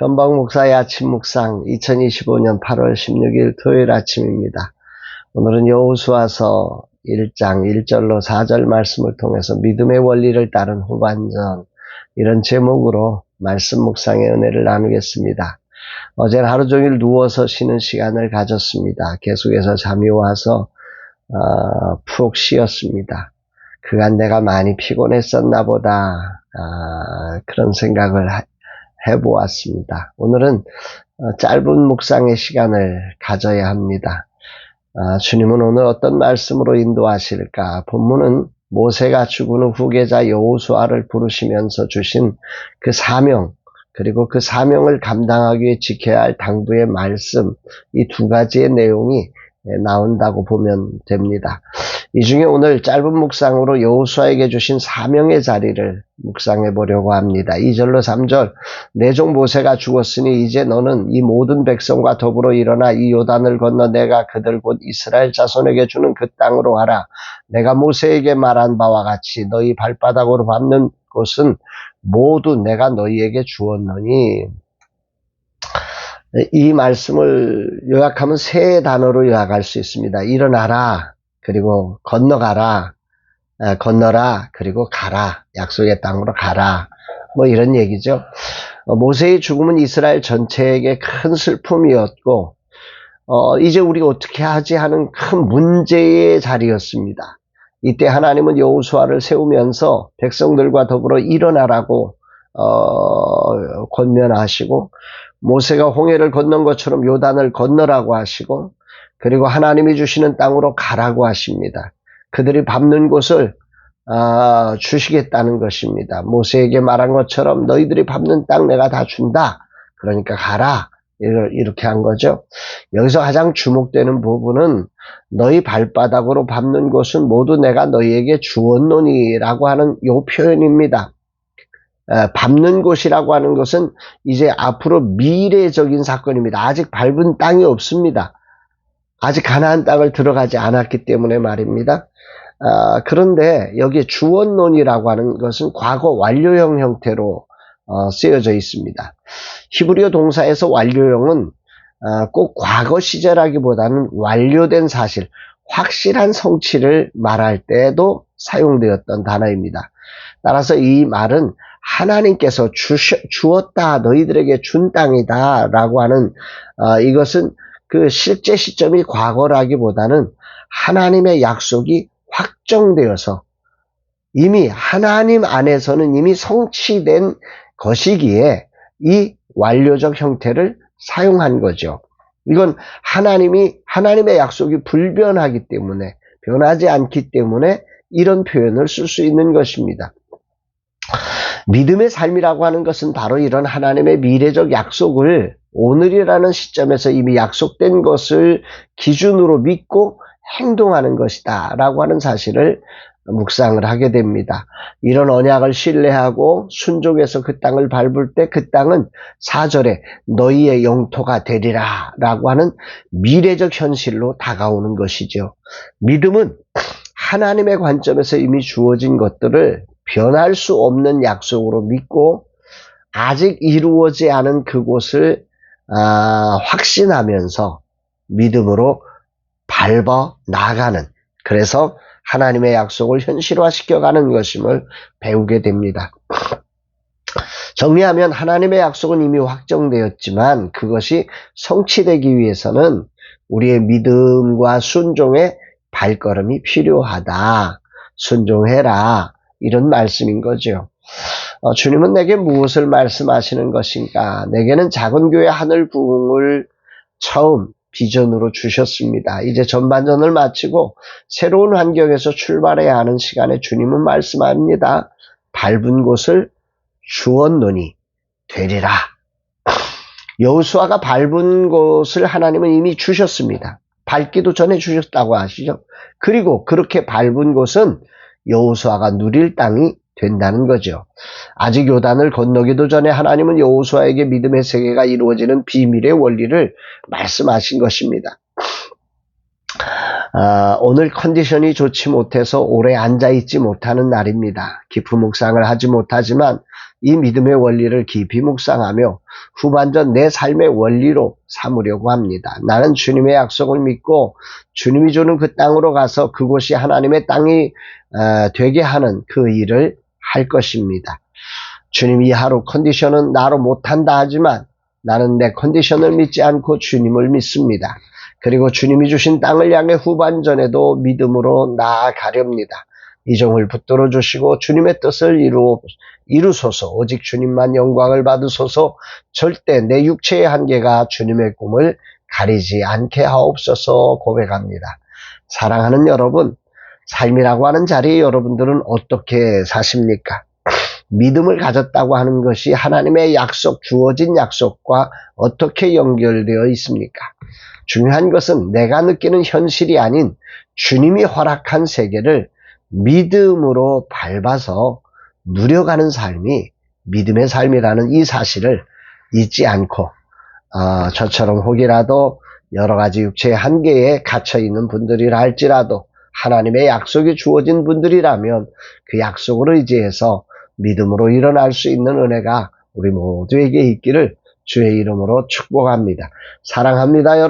변방 목사의 아침 묵상 2025년 8월 16일 토요일 아침입니다. 오늘은 여호수아서 1장 1절로 4절 말씀을 통해서 믿음의 원리를 따른 후반전, 이런 제목으로 말씀 묵상의 은혜를 나누겠습니다. 어제는 하루 종일 누워서 쉬는 시간을 가졌습니다. 계속해서 잠이 와서 푹 쉬었습니다. 그간 내가 많이 피곤했었나 보다, 그런 생각을 해보았습니다. 오늘은 짧은 묵상의 시간을 가져야 합니다. 주님은 오늘 어떤 말씀으로 인도하실까? 본문은 모세가 죽은 후 후계자 여호수아를 부르시면서 주신 그 사명, 그리고 그 사명을 감당하기 위해 지켜야 할 당부의 말씀, 이 두 가지의 내용이 나온다고 보면 됩니다. 이 중에 오늘 짧은 묵상으로 여호수아에게 주신 사명의 자리를 묵상해 보려고 합니다. 2절로 3절, 내 종 모세가 죽었으니 이제 너는 이 모든 백성과 더불어 일어나 이 요단을 건너 내가 그들 곧 이스라엘 자손에게 주는 그 땅으로 가라. 내가 모세에게 말한 바와 같이 너희 발바닥으로 밟는 곳은 모두 내가 너희에게 주었노니. 이 말씀을 요약하면 세 단어로 요약할 수 있습니다. 일어나라, 그리고 건너가라, 건너라, 그리고 가라, 약속의 땅으로 가라, 뭐 이런 얘기죠. 모세의 죽음은 이스라엘 전체에게 큰 슬픔이었고, 이제 우리가 어떻게 하지 하는 큰 문제의 자리였습니다. 이때 하나님은 여호수아를 세우면서 백성들과 더불어 일어나라고 권면하시고, 모세가 홍해를 건넌 것처럼 요단을 건너라고 하시고, 그리고 하나님이 주시는 땅으로 가라고 하십니다. 그들이 밟는 곳을 주시겠다는 것입니다. 모세에게 말한 것처럼 너희들이 밟는 땅 내가 다 준다. 그러니까 가라. 이렇게 한 거죠. 여기서 가장 주목되는 부분은 너희 발바닥으로 밟는 곳은 모두 내가 너희에게 주었노니라고 하는 이 표현입니다. 밟는 곳이라고 하는 것은 이제 앞으로 미래적인 사건입니다. 아직 밟은 땅이 없습니다. 아직 가나안 땅을 들어가지 않았기 때문에 말입니다. 그런데 여기에 주었노니라고 하는 것은 과거 완료형 형태로 쓰여져 있습니다. 히브리어 동사에서 완료형은 꼭 과거 시제라기보다는 완료된 사실, 확실한 성취를 말할 때에도 사용되었던 단어입니다. 따라서 이 말은 하나님께서 주었다, 너희들에게 준 땅이다 라고 하는 이것은 그 실제 시점이 과거라기보다는 하나님의 약속이 확정되어서 이미 하나님 안에서는 이미 성취된 것이기에 이 완료적 형태를 사용한 거죠. 이건 하나님의 약속이 불변하기 때문에, 변하지 않기 때문에 이런 표현을 쓸 수 있는 것입니다. 믿음의 삶이라고 하는 것은 바로 이런 하나님의 미래적 약속을 오늘이라는 시점에서 이미 약속된 것을 기준으로 믿고 행동하는 것이다 라고 하는 사실을 묵상을 하게 됩니다. 이런 언약을 신뢰하고 순종해서 그 땅을 밟을 때 그 땅은 4절에 너희의 영토가 되리라 라고 하는 미래적 현실로 다가오는 것이죠. 믿음은 하나님의 관점에서 이미 주어진 것들을 변할 수 없는 약속으로 믿고 아직 이루어지지 않은 그곳을 확신하면서 믿음으로 밟아 나가는, 그래서 하나님의 약속을 현실화시켜가는 것임을 배우게 됩니다. 정리하면 하나님의 약속은 이미 확정되었지만 그것이 성취되기 위해서는 우리의 믿음과 순종의 발걸음이 필요하다. 순종해라. 이런 말씀인 거죠. 주님은 내게 무엇을 말씀하시는 것인가? 내게는 작은 교회 하늘 부흥을 처음 비전으로 주셨습니다. 이제 전반전을 마치고 새로운 환경에서 출발해야 하는 시간에 주님은 말씀합니다. 밟은 곳을 주었노니 되리라. 여호수아가 밟은 곳을 하나님은 이미 주셨습니다. 밟기도 전에 주셨다고 하시죠. 그리고 그렇게 밟은 곳은 여호수아가 누릴 땅이 된다는 거죠. 아직 요단을 건너기도 전에 하나님은 여호수아에게 믿음의 세계가 이루어지는 비밀의 원리를 말씀하신 것입니다. 오늘 컨디션이 좋지 못해서 오래 앉아있지 못하는 날입니다. 깊은 묵상을 하지 못하지만 이 믿음의 원리를 깊이 묵상하며 후반전 내 삶의 원리로 삼으려고 합니다. 나는 주님의 약속을 믿고 주님이 주는 그 땅으로 가서 그곳이 하나님의 땅이 되게 하는 그 일을 할 것입니다. 주님 이 하루 컨디션은 나로 못한다 하지만 나는 내 컨디션을 믿지 않고 주님을 믿습니다. 그리고 주님이 주신 땅을 향해 후반전에도 믿음으로 나아가렵니다. 이종을 붙들어 주시고 주님의 뜻을 이루소서. 오직 주님만 영광을 받으소서. 절대 내 육체의 한계가 주님의 꿈을 가리지 않게 하옵소서 고백합니다. 사랑하는 여러분, 삶이라고 하는 자리에 여러분들은 어떻게 사십니까? 믿음을 가졌다고 하는 것이 하나님의 약속, 주어진 약속과 어떻게 연결되어 있습니까? 중요한 것은 내가 느끼는 현실이 아닌 주님이 허락한 세계를 믿음으로 밟아서 누려가는 삶이 믿음의 삶이라는 이 사실을 잊지 않고 저처럼 혹이라도 여러 가지 육체의 한계에 갇혀있는 분들이라 할지라도 하나님의 약속이 주어진 분들이라면 그 약속을 의지해서 믿음으로 일어날 수 있는 은혜가 우리 모두에게 있기를 주의 이름으로 축복합니다. 사랑합니다, 여러분.